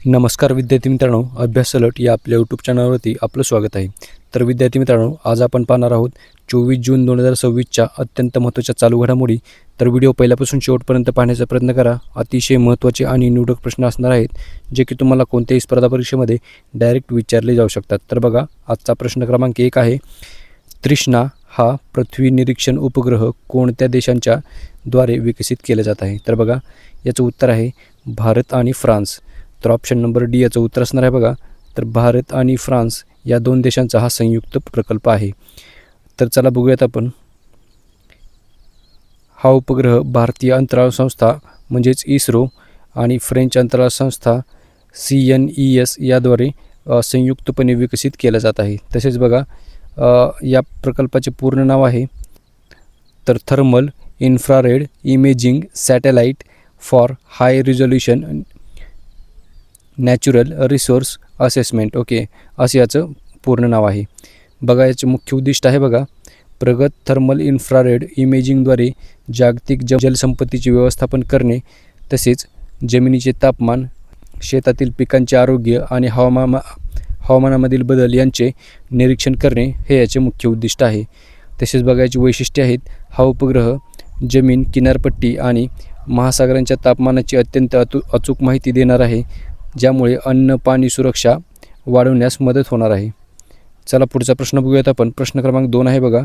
नमस्कार विद्यार्थी मित्रांनो, अभ्यास अलर्ट या आपल्या यूट्यूब चॅनलवरती आपलं स्वागत आहे. तर विद्यार्थी मित्रांनो, आज आपण पाहणार आहोत 24 जून 2026च्या अत्यंत महत्त्वाच्या चालू घडामोडी. तर व्हिडिओ पहिल्यापासून शेवटपर्यंत पाहण्याचा प्रयत्न करा. अतिशय महत्त्वाचे आणि निवडक प्रश्न असणार आहेत, जे की तुम्हाला कोणत्याही स्पर्धा परीक्षेमध्ये डायरेक्ट विचारले जाऊ शकतात. तर बघा, आजचा प्रश्न क्रमांक 1 आहे, तृष्णा हा पृथ्वी निरीक्षण उपग्रह कोणत्या देशांच्या द्वारे विकसित केला जात आहे? तर बघा, याचं उत्तर आहे भारत आणि फ्रान्स. तर ऑप्शन नंबर डी याचं उत्तर असणार आहे. बघा, तर भारत आणि फ्रान्स या दोन देशांचा हा संयुक्त प्रकल्प आहे. तर चला बघूयात आपण. हा उपग्रह भारतीय अंतराळ संस्था म्हणजेच इस्रो आणि फ्रेंच अंतराळ संस्था CNES याद्वारे संयुक्तपणे विकसित केला जात आहे. तसेच बघा, या प्रकल्पाचे पूर्ण नाव आहे तर thermal infrared imaging satellite for high resolution natural resource assessment. Okay, असं याचं पूर्ण नाव आहे. बघा, याचे मुख्य उद्दिष्ट आहे बघा, प्रगत थर्मल इन्फ्रारेड इमेजिंगद्वारे जागतिक जलसंपत्तीचे व्यवस्थापन करणे, तसेच जमिनीचे तापमान, शेतातील पिकांचे आरोग्य आणि हवामानामधील बदल यांचे निरीक्षण करणे हे याचे मुख्य उद्दिष्ट आहे. तसेच बघा, याची वैशिष्ट्ये आहेत. हा उपग्रह जमीन, किनारपट्टी आणि महासागरांच्या तापमानाची अत्यंत अचूक माहिती देणार आहे, ज्यामुळे अन्न पाणी सुरक्षा वाढवण्यास मदत होणार आहे. चला पुढचा प्रश्न बघूयात आपण. प्रश्न क्रमांक 2 आहे बघा,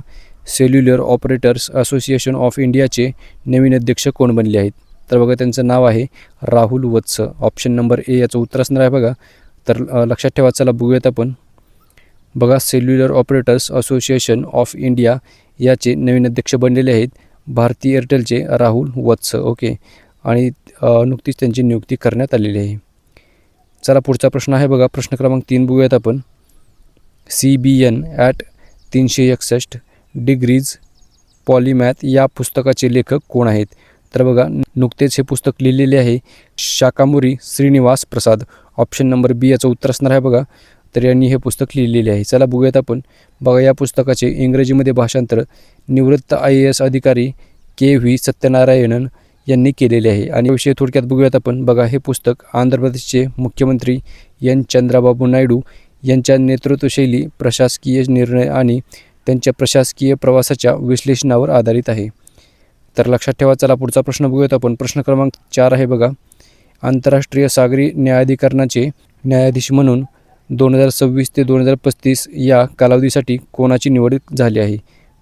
सेल्युलर ऑपरेटर्स असोसिएशन ऑफ इंडियाचे नवीन अध्यक्ष कोण बनले आहेत? तर बघा, त्यांचं नाव आहे राहुल वत्स. ऑप्शन नंबर ए याचं उत्तर असणार आहे. बघा, तर लक्षात ठेवा. चला बघूयात आपण. बघा, cellular operators association of India याचे नवीन अध्यक्ष बनलेले आहेत भारती एअरटेलचे राहुल वत्स. ओके, आणि नुकतीच त्यांची नियुक्ती करण्यात आलेली आहे. चला पुढचा प्रश्न आहे बघा, प्रश्न क्रमांक 3 बघूयात आपण. CBN ॲट 361 डिग्रीज पॉलिमॅथ या पुस्तकाचे लेखक कोण आहेत? तर बघा, नुकतेच हे पुस्तक लिहिलेले आहे शाकामुरी श्रीनिवास प्रसाद. ऑप्शन नंबर बी याचं उत्तर असणार आहे. बघा, तर यांनी हे पुस्तक लिहिलेले आहे. चला बघूयात आपण. बघा, या पुस्तकाचे इंग्रजीमध्ये भाषांतर निवृत्त IAS अधिकारी KV सत्यनारायणन यांनी केलेले आहे. आणि विषय थोडक्यात बघूयात आपण. बघा, हे पुस्तक आंध्र प्रदेशचे मुख्यमंत्री N. चंद्राबाबू नायडू यांच्या नेतृत्वशैली, प्रशासकीय निर्णय आणि त्यांच्या प्रशासकीय प्रवासाच्या विश्लेषणावर आधारित आहे. तर लक्षात ठेवा. चला पुढचा प्रश्न बघूयात आपण. प्रश्न क्रमांक 4 आहे बघा, आंतरराष्ट्रीय सागरी न्यायाधिकरणाचे न्यायाधीश म्हणून 2026 ते 2035 या कालावधीसाठी कोणाची निवड झाली आहे?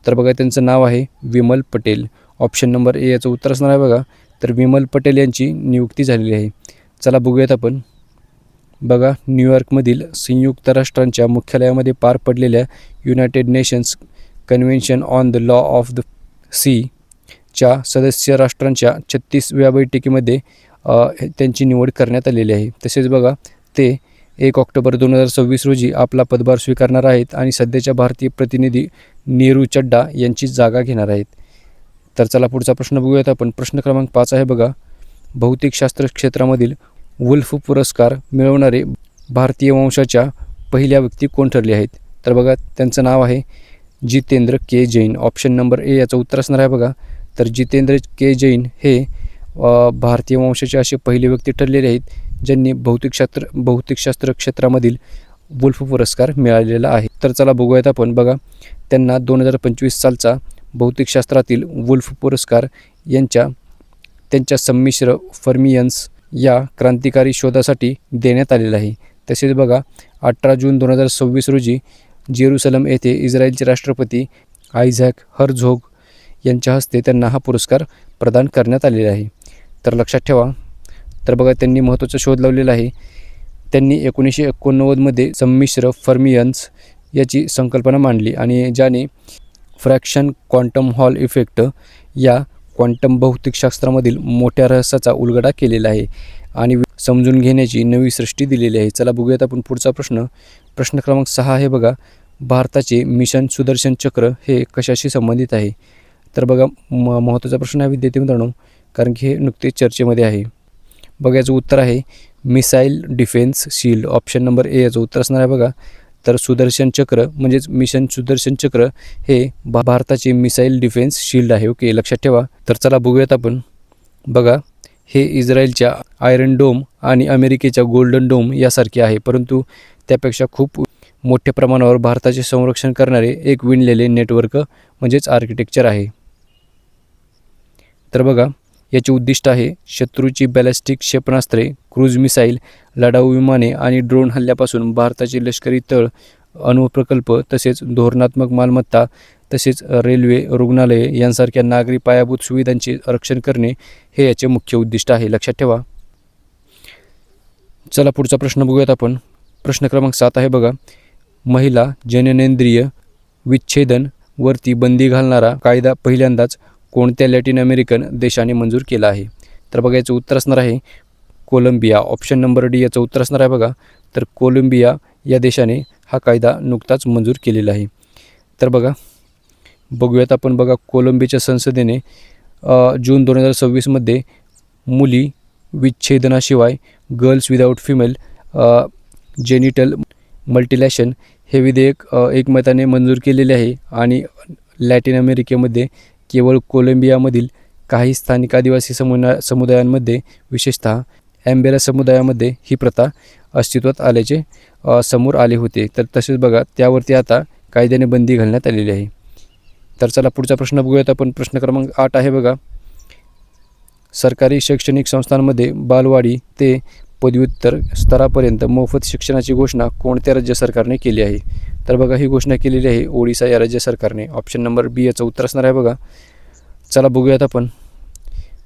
तर बघा, त्यांचं नाव आहे Vimal Patel. Option number A याचं उत्तर असणार आहे. बघा, तर विमल पटेल यांची नियुक्ती झालेली आहे. चला बघूयात आपण. बघा, न्यूयॉर्कमधील संयुक्त राष्ट्रांच्या मुख्यालयामध्ये पार पडलेल्या United nations convention on the law of the सीच्या सदस्य राष्ट्रांच्या 36व्या बैठकीमध्ये त्यांची निवड करण्यात आलेली आहे. तसेच बघा, ते 1 ऑक्टोबर 2026 रोजी आपला पदभार स्वीकारणार आहेत आणि सध्याच्या भारतीय प्रतिनिधी नीरू चड्डा यांची जागा घेणार आहेत. तर चला पुढचा प्रश्न बघूयात आपण. प्रश्न क्रमांक 5 आहे बघा, भौतिकशास्त्र क्षेत्रामधील वुल्फ पुरस्कार मिळवणारे भारतीय वंशाच्या पहिल्या व्यक्ती कोण ठरले आहेत? तर बघा, त्यांचं नाव आहे जितेंद्र के जैन. ऑप्शन नंबर ए याचं उत्तर असणार आहे. बघा, तर जितेंद्र के जैन हे भारतीय वंशाचे असे पहिले व्यक्ती ठरलेले आहेत, ज्यांनी भौतिकशास्त्र क्षेत्रामधील वुल्फ पुरस्कार मिळालेला आहे. तर चला बघूयात आपण. बघा, त्यांना 2025 सालचा भौतिकशास्त्रातील वुल्फ पुरस्कार त्यांच्या संमिश्र फर्मियन्स या क्रांतिकारी शोधासाठी देण्यात आलेला आहे. तसेच बघा, 18 जून 2026 रोजी जेरुसलम येथे इस्रायलचे राष्ट्रपती आयझॅक हर्झोग यांच्या हस्ते त्यांना हा पुरस्कार प्रदान करण्यात आलेला आहे. तर लक्षात ठेवा. तर बघा, त्यांनी महत्त्वाचा शोध लावलेला आहे. त्यांनी 1989मध्ये संमिश्र फर्मियन्स याची संकल्पना मांडली आणि ज्याने फ्रॅक्शन क्वांटम हॉल इफेक्ट या क्वांटम भौतिकशास्त्रामधील मोठ्या रहस्याचा उलगडा केलेला आहे आणि समजून घेण्याची नवी सृष्टी दिलेली आहे. चला बघूयात आपण पुढचा प्रश्न. प्रश्न क्रमांक 6 आहे बघा, भारताचे मिशन सुदर्शन चक्र हे कशाशी संबंधित आहे? तर बघा, महत्त्वाचा प्रश्न आहे विद्यार्थी मित्रांनो, कारण की हे नुकतेच चर्चेमध्ये आहे. बघा, याचं उत्तर आहे missile defence shield. Option number A याचं उत्तर असणार आहे. बघा, तर सुदर्शन चक्र म्हणजेच मिशन सुदर्शन चक्र हे भारताचे मिसाईल डिफेन्स शील्ड आहे. ओके, लक्षात ठेवा. तर चला बघूयात आपण. बघा, हे इस्रायलच्या आयरन डोम आणि अमेरिकेच्या गोल्डन डोम यासारखे आहे, परंतु त्यापेक्षा खूप मोठ्या प्रमाणावर भारताचे संरक्षण करणारे एक विणलेले नेटवर्क म्हणजेच आर्किटेक्चर आहे. तर बघा, याचे उद्दिष्ट आहे शत्रूची बॅलिस्टिक क्षेपणास्त्रे, क्रूज मिसाईल, लढाऊ विमाने आणि ड्रोन हल्ल्यापासून भारताचे लष्करी तळ, अणुप्रकल्प तसेच धोरणात्मक मालमत्ता तसेच रेल्वे, रुग्णालये यांसारख्या नागरी पायाभूत सुविधांचे रक्षण करणे हे याचे मुख्य उद्दिष्ट आहे. लक्षात ठेवा. चला पुढचा प्रश्न बघूयात आपण. प्रश्न क्रमांक 7 आहे बघा, महिला जननेंद्रिय विच्छेदन वरती बंदी घालणारा कायदा पहिल्यांदाच कोणत्या लॅटिन अमेरिकन देशाने मंजूर केला आहे? तर बघा, याचं उत्तर असणार आहे कोलंबिया. ऑप्शन नंबर डी याचं उत्तर असणार आहे बघा. तर कोलंबिया या देशाने हा कायदा नुकताच मंजूर केलेला आहे. तर बघूयात आपण. बघा, कोलंबियाच्या संसदेने जून 2026मध्ये मुली विच्छेदनाशिवाय गर्ल्स विदाऊट फिमेल जेनिटल मल्टिलॅशन हे विधेयक एकमताने मंजूर केलेले आहे आणि लॅटिन अमेरिकेमध्ये केवळ कोलंबियामधील काही स्थानिक आदिवासी समुदायांमध्ये विशेषतः ॲम्बेला समुदायामध्ये ही प्रथा अस्तित्वात आल्याचे समोर आले होते. तर तसेच बघा, त्यावरती आता कायद्याने बंदी घालण्यात आलेली आहे. तर चला पुढचा प्रश्न बघूयात आपण. प्रश्न क्रमांक 8 आहे बघा, सरकारी शैक्षणिक संस्थांमध्ये बालवाडी ते पदव्युत्तर स्तरापर्यंत मोफत शिक्षणाची घोषणा कोणत्या राज्य सरकारने केली आहे? तर बघा, ही घोषणा केलेली आहे ओडिशा या राज्य सरकारने. ऑप्शन नंबर बी याचं उत्तर असणार आहे बघा. चला बघूयात आपण.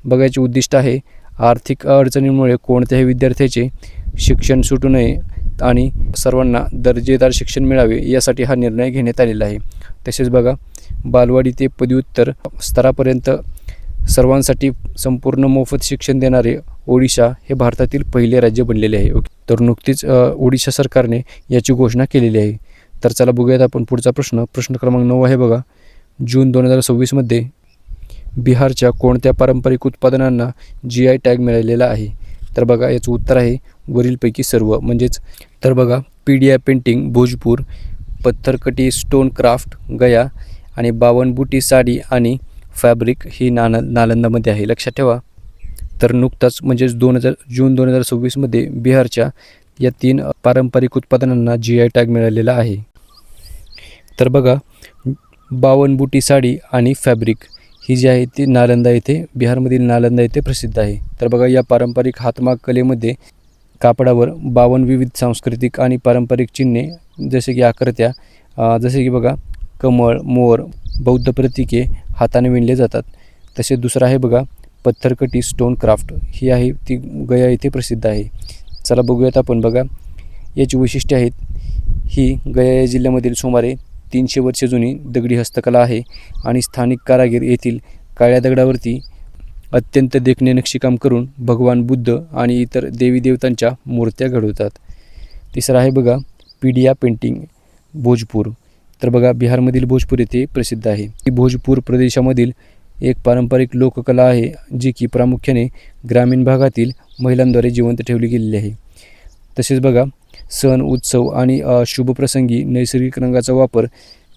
बघायचे उद्दिष्ट आहे आर्थिक अडचणींमुळे कोणत्याही विद्यार्थ्याचे शिक्षण सुटू नये आणि सर्वांना दर्जेदार शिक्षण मिळावे यासाठी हा निर्णय घेण्यात आलेला आहे. तसेच बघा, बालवाडी ते पदव्युत्तर स्तरापर्यंत सर्वांसाठी संपूर्ण मोफत शिक्षण देणारे ओडिशा हे भारतातील पहिले राज्य बनलेले आहे. तर नुकतीच ओडिशा सरकारने याची घोषणा केलेली आहे. तर चला बघूयात आपण पुढचा प्रश्न. प्रश्न क्रमांक 9 आहे बघा, जून 2026मध्ये बिहारच्या कोणत्या पारंपरिक उत्पादनांना GI टॅग मिळालेला आहे? तर बघा, याचं उत्तर आहे वरीलपैकी सर्व. म्हणजेच तर बघा, पीडिया पेंटिंग भोजपूर, पत्थरकटी स्टोन क्राफ्ट गया आणि बावनबुटी साडी आणि फॅब्रिक ही नालंदामध्ये आहे. लक्षात ठेवा. तर नुकताच म्हणजेच जून 2026मध्ये बिहारच्या या 3 पारंपरिक उत्पादनांना GI टॅग मिळालेला आहे. तर बघा, बावनबुटी साडी आणि फॅब्रिक ही जी आहे ती नालंदा येथे, बिहारमधील नालंदा येथे प्रसिद्ध आहे. तर बघा, या पारंपरिक हातमाग कलेमध्ये कापडावर 52 विविध सांस्कृतिक आणि पारंपरिक चिन्हे जसे की आकृत्या, जसे की बघा कमळ, मोर, बौद्ध प्रतीके हाताने विणले जातात. तसेच दुसरं आहे बघा पत्थरकटी स्टोन क्राफ्ट, ही आहे ती गया येथे प्रसिद्ध आहे. चला बघूयात आपण. बघा, याची वैशिष्ट्ये आहेत. ही गया या जिल्ह्यामधील सुमारे 300 वर्षे जुनी दगडी हस्तकला आहे आणि स्थानिक कारागीर येथील काळ्या दगडावरती अत्यंत देखणे नक्षीकाम करून भगवान बुद्ध आणि इतर देवी देवतांच्या मूर्त्या घडवतात. तिसरं आहे बघा पीडिया पेंटिंग भोजपूर. तर बघा, बिहारमधील भोजपूर येथे प्रसिद्ध आहे. ही भोजपूर प्रदेशामधील एक पारंपरिक लोककला आहे जी की प्रामुख्याने ग्रामीण भागातील महिलांद्वारे जिवंत ठेवली गेलेली आहे. तसेच बघा, सण, उत्सव आणि शुभप्रसंगी नैसर्गिक रंगाचा वापर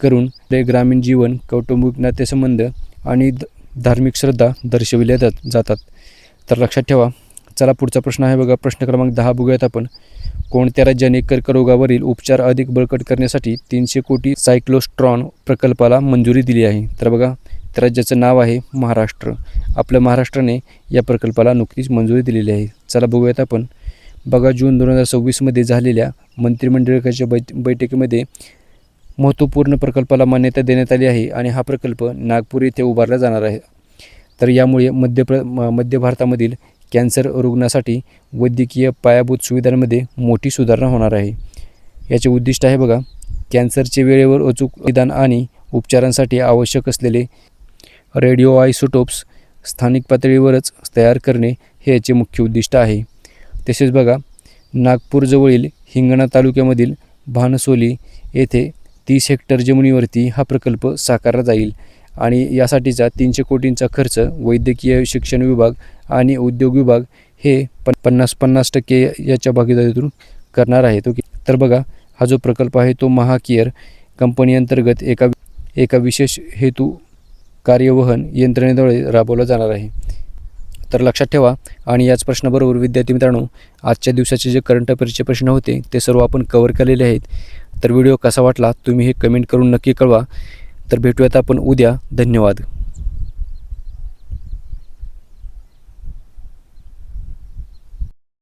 करून ते ग्रामीण जीवन, कौटुंबिक नातेसंबंध आणि धार्मिक श्रद्धा दर्शविल्या जातात. तर लक्षात ठेवा. चला पुढचा प्रश्न आहे बघा. प्रश्न क्रमांक 10 बघूयात आपण. कोणत्या राज्याने कर्करोगावरील उपचार अधिक बळकट करण्यासाठी 300 कोटी सायक्लोस्ट्रॉन प्रकल्पाला मंजुरी दिली आहे? तर बघा, त्या राज्याचं नाव आहे महाराष्ट्र. आपल्या महाराष्ट्राने या प्रकल्पाला नुकतीच मंजुरी दिलेली आहे. चला बघूयात आपण. बघा, जून 2026मध्ये झालेल्या मंत्रिमंडळाच्या बैठकीमध्ये महत्त्वपूर्ण प्रकल्पाला मान्यता देण्यात आली आहे आणि हा प्रकल्प नागपूर येथे उभारला जाणार आहे. तर यामुळे मध्य भारतामधील कॅन्सर रुग्णासाठी वैद्यकीय पायाभूत सुविधांमध्ये मोठी सुधारणा होणार आहे. याचे उद्दिष्ट आहे बघा कॅन्सरचे वेळेवर अचूक निदान आणि उपचारांसाठी आवश्यक असलेले रेडिओ आयसोटोप्स स्थानिक पातळीवरच तयार करणे हे याचे मुख्य उद्दिष्ट आहे. तसेच बघा, नागपूरजवळील हिंगणा तालुक्यामधील भानसोली येथे 30 हेक्टर जमिनीवरती हा प्रकल्प साकारला जाईल आणि यासाठीचा 300 कोटींचा खर्च वैद्यकीय शिक्षण विभाग आणि उद्योग विभाग हे 50% याच्या भागीदारीतून करणार आहेत. ओके. तर बघा, हा जो प्रकल्प आहे तो महाकेअर कंपनी अंतर्गत एका विशेष हेतू कार्यवहन यंत्रणेद्वारे राबवला जाणार आहे. तर लक्षात ठेवा. आणि याच प्रश्नाबरोबर विद्यार्थी मित्रांनो, आजच्या दिवसाचे जे करंट अफेअर्सचे प्रश्न होते ते सर्व आपण कव्हर केलेले आहेत. तर व्हिडिओ कसा वाटला तुम्ही हे कमेंट करून नक्की कळवा. तर भेटूयात आपण उद्या. धन्यवाद.